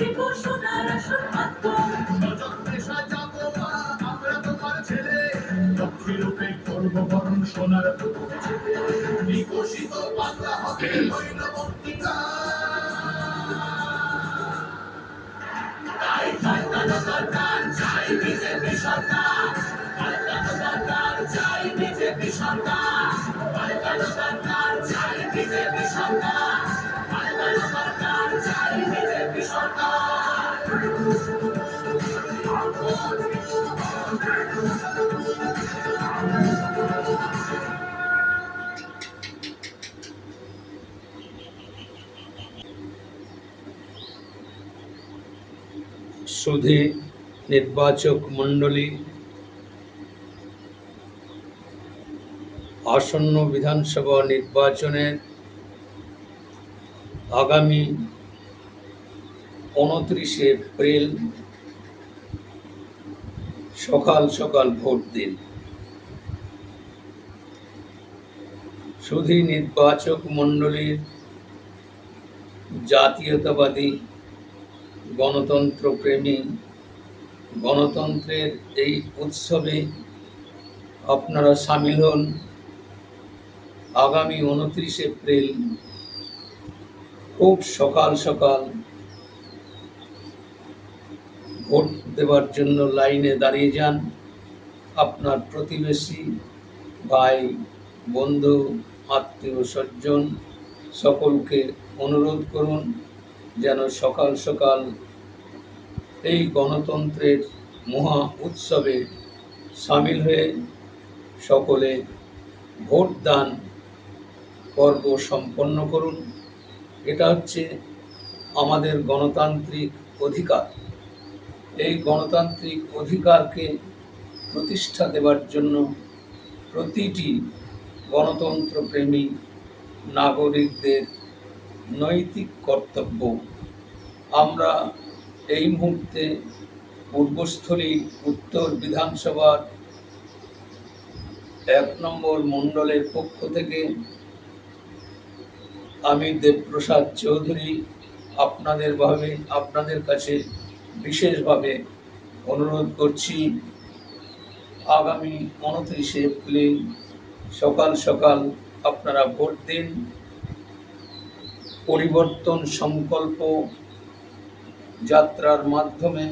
দেব সোনার আসল পাত্র। স্বজনকে সাজাবো মা, আমরা তোমার ছেলে, লক্ষ্মী রূপে করবো বরণ সোনার দুধে ছেলে। বিকশিত বাংলা হবে হইল মর্তিকা। তাই পাল্টানো দরকার, চাই বিজেপি সরকার। পাল্টানো দরকার, চাই বিজেপি সরকার। পাল্টানো দরকার, চাই বিজেপি সরকার। পাল্টানো দরকার, চাই বিজেপি সরকার। সুধী নির্বাচক মণ্ডলী, আসন্ন বিধানসভা নির্বাচনের আগামী 29 এপ্রিল সকাল সকাল ভোট দিন। সুধী নির্বাচক মণ্ডলীর জাতীয়তাবাদী, গণতন্ত্রপ্রেমী, গণতন্ত্রের এই উৎসবে আপনারা সামিল হন। আগামী 29 এপ্রিল খুব সকাল সকাল ভোট দেওয়ার জন্য লাইনে দাঁড়িয়ে যান। আপনার প্রতিবেশী, ভাই, বন্ধু, আত্মীয় স্বজন সকলকে অনুরোধ করুন যেন সকাল সকাল এই গণতন্ত্রের মহা উৎসবে সামিল হয়ে সকলে ভোটদান পর্ব সম্পন্ন করুন। এটা হচ্ছে আমাদের গণতান্ত্রিক অধিকার। এই গণতান্ত্রিক অধিকারকে প্রতিষ্ঠা দেওয়ার জন্য প্রতিটি গণতন্ত্রপ্রেমী নাগরিকদের নৈতিক কর্তব্য। আমরা এই মুহূর্তে পূর্বস্থলী উত্তর বিধানসভার 1 নম্বর মণ্ডলের পক্ষ থেকে আমি দেবপ্রসাদ চৌধুরী আপনাদের কাছে বিশেষভাবে অনুরোধ করছি, আগামী 29 এপ্রিল সকাল সকাল আপনারা ভোট দিন। পরিবর্তন সংকল্প যাত্রার মাধ্যমে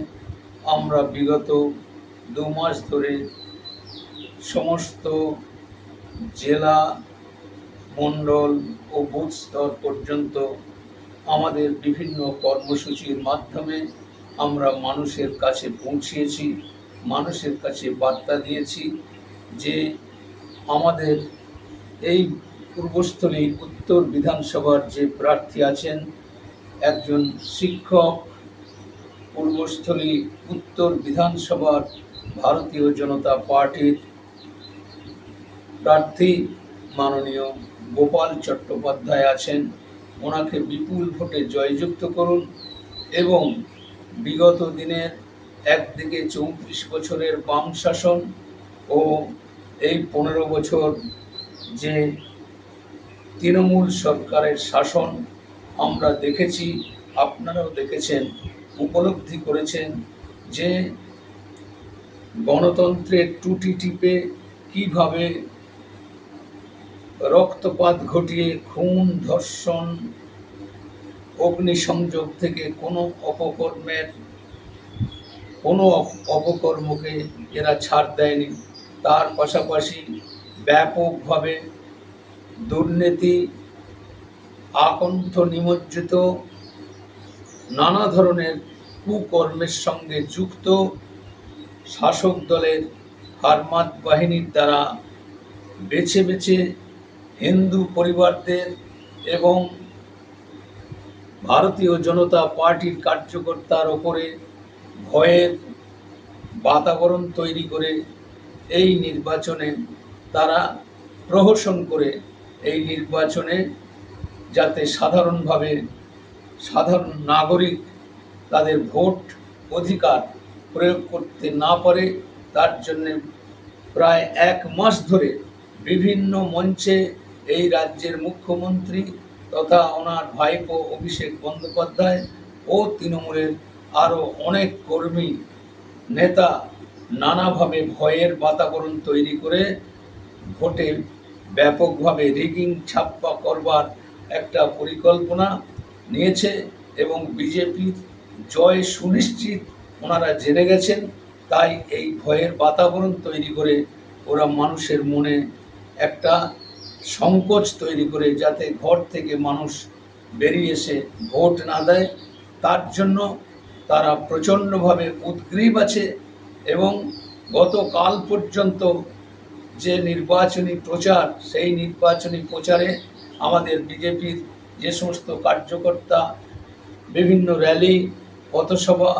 আমরা বিগত 2 মাস ধরে সমস্ত জেলা, মণ্ডল ও বুথ স্তর পর্যন্ত আমাদের বিভিন্ন কর্মসূচির মাধ্যমে আমরা মানুষের কাছে পৌঁছিয়েছি, মানুষের কাছে বার্তা দিয়েছি যে আমাদের এই পূর্বস্থলী উত্তর বিধানসভার যে প্রার্থী আছেন, একজন শিক্ষক, পূর্বস্থলী উত্তর বিধানসভার ভারতীয় জনতা পার্টির প্রার্থী মাননীয় গোপাল চট্টোপাধ্যায় আছেন। ওনাকে বিপুল ভোটে জয়যুক্ত করুন এবং বিগত দিনের একদিকে 34 বছরের বাম শাসন ও এই 15 বছর যে তৃণমূল সরকারের শাসন আমরা দেখেছি, আপনারাও দেখেছেন, উপলব্ধি করেছেন যে গণতন্ত্রের টুটি টিপে কিভাবে রক্তপাত ঘটিয়ে খুন, ধর্ষণ, অগ্নিসংযোগ থেকে কোনো অপকর্মকে এরা ছাড় দেয়নি। তার পাশাপাশি ব্যাপকভাবে দুর্নীতি, আকণ্ঠ নিমজ্জিত নানা ধরনের কুকর্মের সঙ্গে যুক্ত শাসক দলের হারমাত বাহিনীর দ্বারা বেছে বেছে হিন্দু পরিবারদের এবং ভারতীয় জনতা পার্টির কার্যকর্তার ওপরে ভয়ের বাতাবরণ তৈরি করে এই নির্বাচনে তারা প্রহসন করে এই নির্বাচনে যাতে সাধারণ নাগরিক তাদের ভোট অধিকার প্রয়োগ করতে না পারে, তার জন্য প্রায় 1 মাস ধরে বিভিন্ন মঞ্চে এই রাজ্যের মুখ্যমন্ত্রী তথা ওনার ভাইপো অভিষেক বন্দ্যোপাধ্যায় ও তৃণমূলের আরও অনেক কর্মী নেতা নানাভাবে ভয়ের বাতাবরণ তৈরি করে ভোটে ব্যাপকভাবে রিগিং ছাপ্পা করবার একটা পরিকল্পনা নিয়েছে এবং বিজেপির জয় সুনিশ্চিত ওনারা জেনে গেছেন। তাই এই ভয়ের বাতাবরণ তৈরি করে ওরা মানুষের মনে একটা সংকোচ তৈরি করে যাতে ঘর থেকে মানুষ বেরিয়ে এসে ভোট না দেয়, তার জন্য তারা প্রচণ্ডভাবে উদ্গ্রীব আছে। এবং গতকাল পর্যন্ত যে নির্বাচনী প্রচার, সেই নির্বাচনী প্রচারে আমাদের বিজেপির যে সমস্ত কার্যকর্তা বিভিন্ন র্যালি, পথসভা,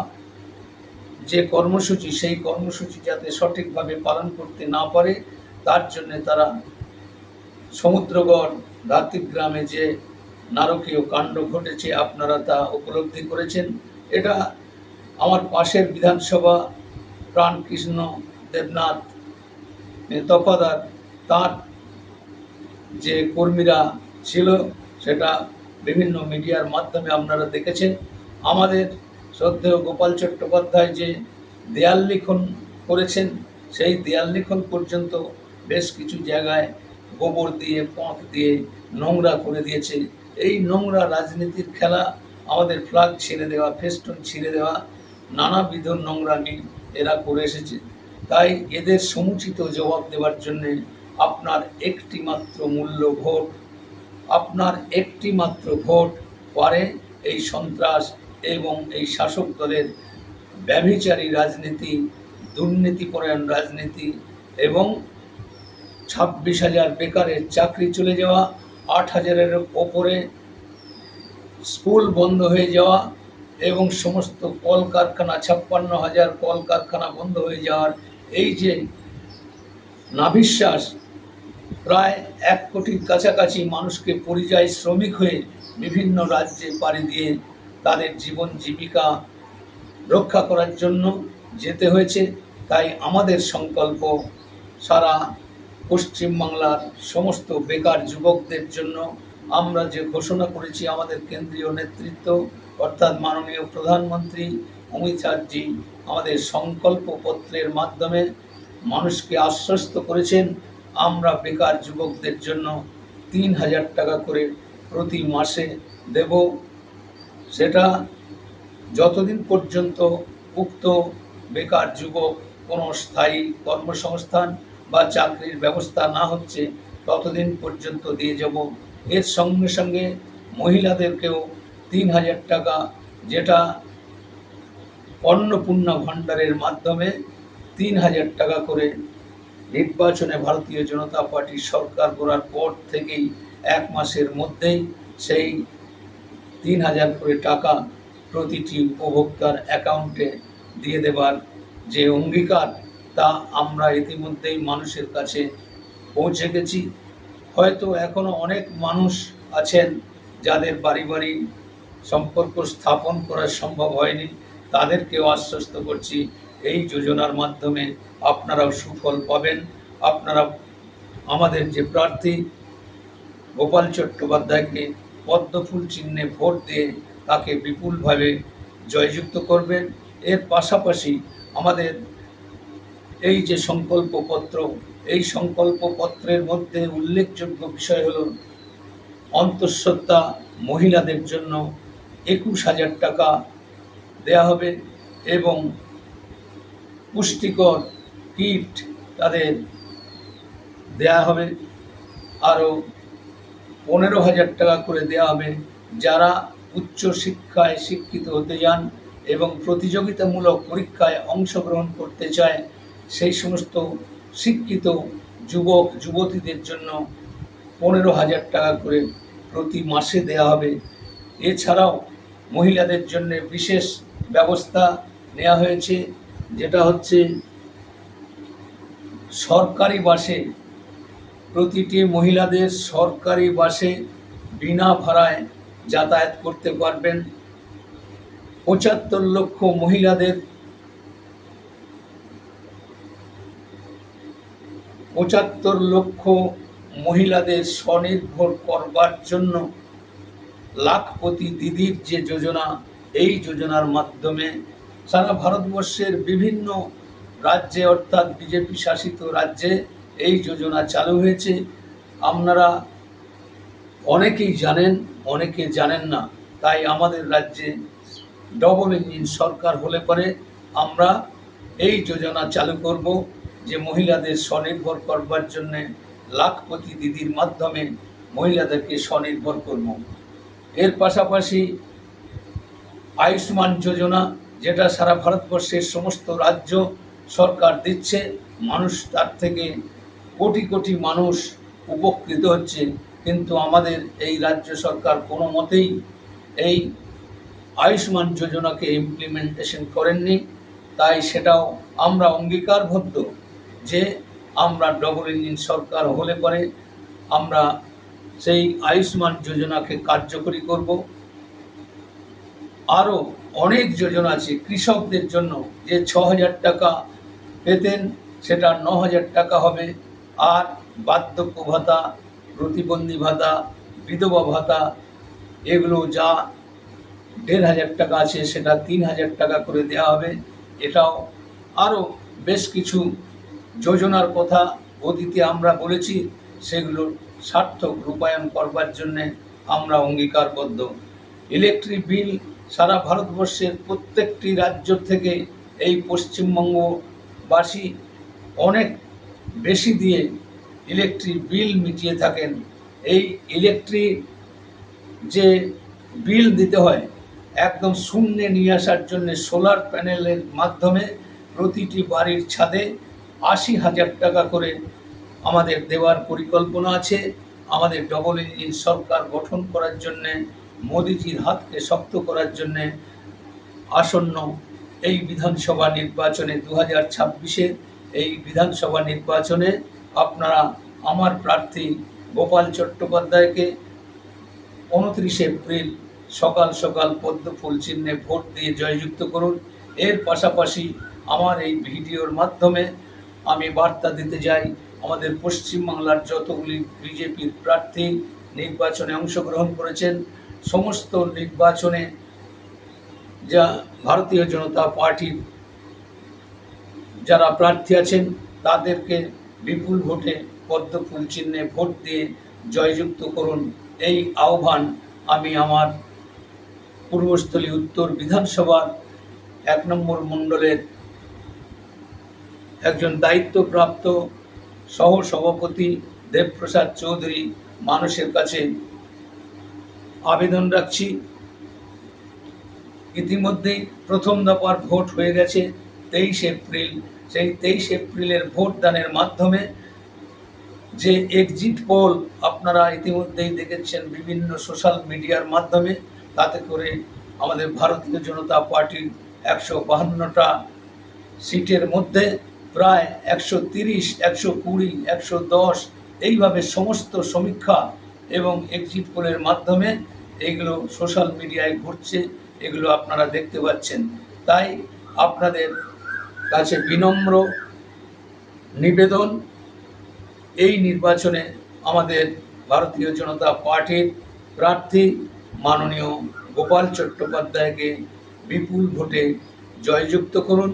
যে কর্মসূচি, সেই কর্মসূচি যাতে সঠিকভাবে পালন করতে না পারে তার জন্যে তারা সমুদ্রগড় রাত্রিগ্রামে যে নারকীয় কাণ্ড ঘটেছে আপনারা তা উপলব্ধি করেছেন। এটা আমার পাশের বিধানসভা প্রাণকৃষ্ণ দেবনাথ তফাদার, তার যে কর্মীরা ছিল সেটা বিভিন্ন মিডিয়ার মাধ্যমে আপনারা দেখেছেন। আমাদের শ্রদ্ধেয় গোপাল চট্টোপাধ্যায় যে দেয়াল লিখন করেছেন, সেই দেয়াল লিখন পর্যন্ত বেশ কিছু জায়গায় গোবর দিয়ে, পঁক দিয়ে নোংরা করে দিয়েছে। এই নোংরা রাজনীতির খেলা, আমাদের ফ্ল্যাগ ছিঁড়ে দেওয়া, ফেস্টুন ছিঁড়ে দেওয়া, নানাবিধ নোংরামি এরা করে এসেছে। তাই এদের সমুচিত জবাব দেওয়ার জন্যে আপনার একটি মাত্র মূল্য ভোট, আপনার একটি মাত্র ভোট পারে এই সন্ত্রাস এবং এই শাসক দলের ব্যভিচারী রাজনীতি, দুর্নীতিপরায়ণ রাজনীতি এবং 26,000 বেকারের চাকরি চলে যাওয়া, 8,000-এর ওপরে স্কুল বন্ধ হয়ে যাওয়া এবং সমস্ত কলকারখানা, 56,000 কলকারখানা বন্ধ হয়ে যাওয়ার এই যে নাভিশ্বাস, প্রায় 1 কোটির কাছাকাছি মানুষকে পরিযায়ী শ্রমিক হয়ে বিভিন্ন রাজ্যে পাড়ি দিয়ে তাদের জীবন জীবিকা রক্ষা করার জন্য যেতে হয়েছে। তাই আমাদের সংকল্প সারা পশ্চিমবাংলার সমস্ত বেকার যুবকদের জন্য আমরা যে ঘোষণা করেছি, আমাদের কেন্দ্রীয় নেতৃত্ব অর্থাৎ মাননীয় প্রধানমন্ত্রী অমিত শাহজি আমাদের সংকল্পপত্রের মাধ্যমে মানুষকে আশ্বস্ত করেছেন, আমরা বেকার যুবকদের জন্য 3,000 টাকা করে প্রতি মাসে দেব। সেটা যতদিন পর্যন্ত উক্ত বেকার যুবক কোনো স্থায়ী কর্মসংস্থান বা চাকরির ব্যবস্থা না হচ্ছে ততদিন পর্যন্ত দিয়ে যাব। এর সঙ্গে সঙ্গে মহিলাদেরকেও 3,000 টাকা, যেটা অন্নপূর্ণা ভাণ্ডারের মাধ্যমে 3,000 টাকা করে নির্বাচনে ভারতীয় জনতা পার্টির সরকার গড়ার পর থেকেই 1 মাসের মধ্যেই সেই 3,000 করে টাকা প্রতিটি উপভোক্তার অ্যাকাউন্টে দিয়ে দেবার যে অঙ্গীকার, তা আমরা ইতিমধ্যেই মানুষের কাছে পৌঁছে গেছি। হয়তো এখনও অনেক মানুষ আছেন যাদের বাড়ি বাড়ি সম্পর্ক স্থাপন করা সম্ভব হয়নি, তাদেরকেও আশ্বস্ত করছি এই যোজনার মাধ্যমে আপনারাও সুফল পাবেন। আপনারা আমাদের যে প্রার্থী গোপাল চট্টোপাধ্যায়কে পদ্মফুল চিহ্নে ভোট দিয়ে তাকে বিপুলভাবে জয়যুক্ত করবেন। এর পাশাপাশি আমাদের এই যে সংকল্পপত্র, এই সংকল্পপত্রের মধ্যে উল্লেখযোগ্য বিষয় হলো অন্তঃসত্ত্বা মহিলাদের জন্য 21,000 টাকা দেয়া হবে এবং পুষ্টিকর কিট তাদের দেয়া হবে। আরও 15,000 টাকা করে দেওয়া হবে যারা উচ্চ শিক্ষায় শিক্ষিত হতে যান এবং প্রতিযোগিতামূলক পরীক্ষায় অংশগ্রহণ করতে চায়, সেই সমস্ত শিক্ষিত যুবক যুবতীদের জন্য 15,000 টাকা করে প্রতি মাসে দেওয়া হবে। এছাড়াও মহিলাদের জন্য বিশেষ ব্যবস্থা নেওয়া হয়েছে, যেটা হচ্ছে সরকারি বাসে, প্রতিটি মহিলাদের সরকারি বাসে বিনা ভাড়ায় যাতায়াত করতে পারবেন। 75 লক্ষ মহিলাদের 75 লক্ষ মহিলাদের স্বনির্ভর করবার জন্য লাখপতি দিদির যে যোজনা, এই যোজনার মাধ্যমে সারা ভারতবর্ষের বিভিন্ন রাজ্যে অর্থাৎ বিজেপি শাসিত রাজ্যে এই যোজনা চালু হয়েছে। আপনারা অনেকেই জানেন, অনেকে জানেন না। তাই আমাদের রাজ্যে ডবল ইঞ্জিন সরকার হলে পরে আমরা এই যোজনা চালু করব, যে মহিলাদের স্বনির্ভর করবার জন্য লাখপতি দিদির মাধ্যমে মহিলাদেরকে স্বনির্ভর করব। এর পাশাপাশি আয়ুষ্মান যোজনা, যেটা সারা ভারতবর্ষের সমস্ত রাজ্য সরকার দিচ্ছে, মানুষ তার থেকে কোটি কোটি মানুষ উপকৃত হচ্ছে, কিন্তু আমাদের এই রাজ্য সরকার কোনো মতেই এই আয়ুষ্মান যোজনাকে ইমপ্লিমেন্টেশন করেননি। তাই সেটাও আমরা অঙ্গীকারবদ্ধ যে আমরা ডবল ইঞ্জিন সরকার হলে পরে আমরা সেই আয়ুষ্মান যোজনাকে কার্যকরী করব। আরও অনেক যোজনা আছে কৃষকদের জন্য, যে 6,000 টাকা পেতেন সেটা 9,000 টাকা হবে, আর বার্ধক্য ভাতা, প্রতিবন্ধী ভাতা, বিধবা ভাতা, এগুলো যা 1,500 টাকা আছে সেটা 3,000 টাকা করে দেওয়া হবে। এটাও আরও বেশ কিছু যোজনার কথা অতীতে আমরা বলেছি, সেগুলোর সার্থক রূপায়ণ করবার জন্যে আমরা অঙ্গীকারবদ্ধ। ইলেকট্রিক বিল সারা ভারতবর্ষের প্রত্যেকটি রাজ্য থেকে এই পশ্চিমবঙ্গবাসী অনেক বেশি দিয়ে ইলেকট্রিক বিল মিটিয়ে থাকেন। এই ইলেকট্রিক যে বিল দিতে হয় একদম শূন্যে নিয়ে আসার জন্য সোলার প্যানেলের মাধ্যমে প্রতিটি বাড়ির ছাদে 80,000 টাকা করে আমাদের দেওয়ার পরিকল্পনা আছে। আমাদের ডবল ইঞ্জিন সরকার গঠন করার জন্যে, মোদিজির হাতকে শক্ত করার জন্যে আসন্ন এই বিধানসভা নির্বাচনে 2026-এ এই বিধানসভা নির্বাচনে আপনারা আমার প্রার্থী গোপাল চট্টোপাধ্যায়কে 29 এপ্রিল সকাল সকাল পদ্ম ফুল চিহ্নে ভোট দিয়ে জয়যুক্ত করুন। এর পাশাপাশি আমার এই ভিডিওর মাধ্যমে আমি বার্তা দিতে যাই, আমাদের পশ্চিমবাংলার যতগুলি বিজেপির প্রার্থী নির্বাচনে অংশগ্রহণ করেছেন, সমস্ত নির্বাচনে যা ভারতীয় জনতা পার্টির যারা প্রার্থী আছেন তাদেরকে বিপুল ভোটে পদ্ম ফুল চিহ্নে ভোট দিয়ে জয়যুক্ত করুন। এই আহ্বান আমি আমার পূর্বস্থলী উত্তর বিধানসভার 1 নম্বর মণ্ডলের একজন দায়িত্বপ্রাপ্ত সহ সভাপতি দেবপ্রসাদ চৌধুরী মানুষের কাছে আবেদন রাখছি। ইতিমধ্যেই প্রথম দফার ভোট হয়ে গেছে 23 এপ্রিল। সেই 23 এপ্রিলের ভোটদানের মাধ্যমে যে এক্সিট পোল আপনারা ইতিমধ্যেই দেখেছেন বিভিন্ন সোশ্যাল মিডিয়ার মাধ্যমে, তাতে করে আমাদের ভারতীয় জনতা পার্টির 152টা সিটের মধ্যে প্রায় 130, 120, 110 এইভাবে সমস্ত সমীক্ষা এবং এক্সিট পোলের মাধ্যমে এইগুলো সোশ্যাল মিডিয়ায় ঘুরছে, এগুলো আপনারা দেখতে পাচ্ছেন। তাই আপনাদের কাছে বিনম্র নিবেদন, এই নির্বাচনে আমাদের ভারতীয় জনতা পার্টির প্রার্থী মাননীয় গোপাল চট্টোপাধ্যায়কে বিপুল ভোটে জয়যুক্ত করুন।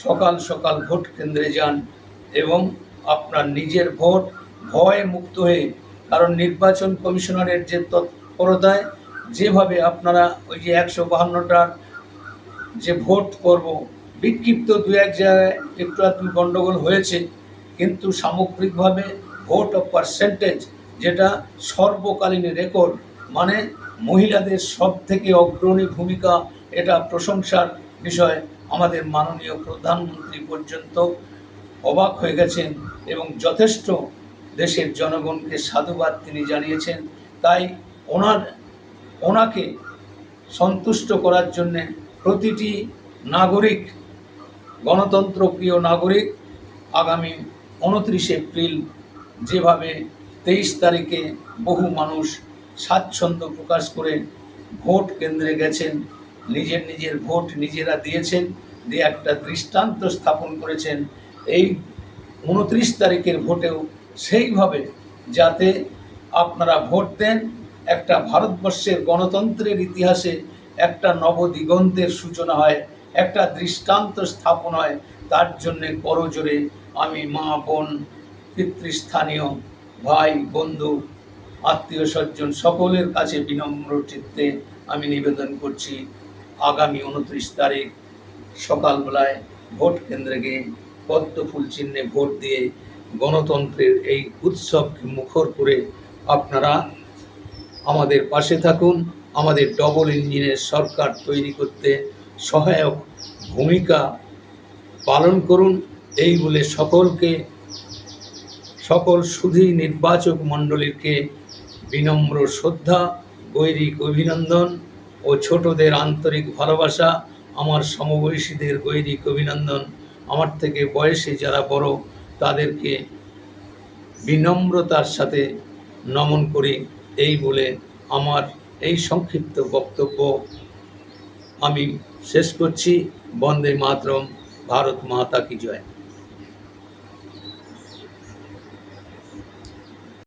সকাল সকাল ভোট কেন্দ্রে যান এবং আপনার নিজের ভোট ভয় মুক্ত হয়ে, কারণ নির্বাচন কমিশনারের যে তৎপরতায় যেভাবে আপনারা ওই যে 152টার যে ভোট পর্ব বিক্ষিপ্ত 2-1 জায়গায় একটু একটু গণ্ডগোল হয়েছে, কিন্তু সামগ্রিকভাবে ভোট অফ পার্সেন্টেজ যেটা সর্বকালীন রেকর্ড, মানে মহিলাদের সব থেকে অগ্রণী ভূমিকা, এটা প্রশংসার বিষয়। আমাদের মাননীয় প্রধানমন্ত্রী পর্যন্ত অবাক হয়ে গেছেন এবং যথেষ্ট দেশের জনগণকে সাধুবাদ তিনি জানিয়েছেন। তাই ওনাকে সন্তুষ্ট করার জন্যে প্রতিটি নাগরিক, গণতন্ত্রপ্রিয় নাগরিক আগামী 29 এপ্রিল যেভাবে 23 তারিখে বহু মানুষ স্বাচ্ছন্দ্য প্রকাশ করে ভোট কেন্দ্রে গেছেন, নিজের নিজের ভোট নিজেরা দিয়েছেন, দিয়ে একটা দৃষ্টান্ত স্থাপন করেছেন। এই 29 তারিখের ভোটেও সেইভাবে যাতে আপনারা ভোট দেন, একটা ভারতবর্ষের গণতন্ত্রের ইতিহাসে একটা নবদিগন্তের সূচনা হয়, একটা দৃষ্টান্ত স্থাপন হয়। তার জন্যে করজোরে আমি মা বোন পিতৃস্থানীয় ভাই বন্ধু আত্মীয় স্বজন সকলের কাছে বিনম্র চিত্তে আমি নিবেদন করছি, আগামী 29 তারিখ সকালবেলায় ভোট কেন্দ্রে গিয়ে পদ্ম ফুল চিহ্নে ভোট দিয়ে গণতন্ত্রের এই উৎসবকে মুখর করে আপনারা আমাদের পাশে থাকুন। আমাদের ডবল ইঞ্জিনের সরকার তৈরি করতে সহায়ক ভূমিকা পালন করুন। এই বলে সকল সুধী নির্বাচক মণ্ডলীকে বিনম্র শ্রদ্ধা, গৈরিক অভিনন্দন ও ছোটদের আন্তরিক ভালোবাসা, আমার সমবয়সীদের গৈরিক অভিনন্দন, আমার থেকে বয়সে যারা বড় তাদেরকে বিনম্রতার সাথে নমন করি। এই বলে আমার এই সংক্ষিপ্ত বক্তব্য আমি শেষ করছি। বন্দে মাতরম। ভারত মাতা কি জয়।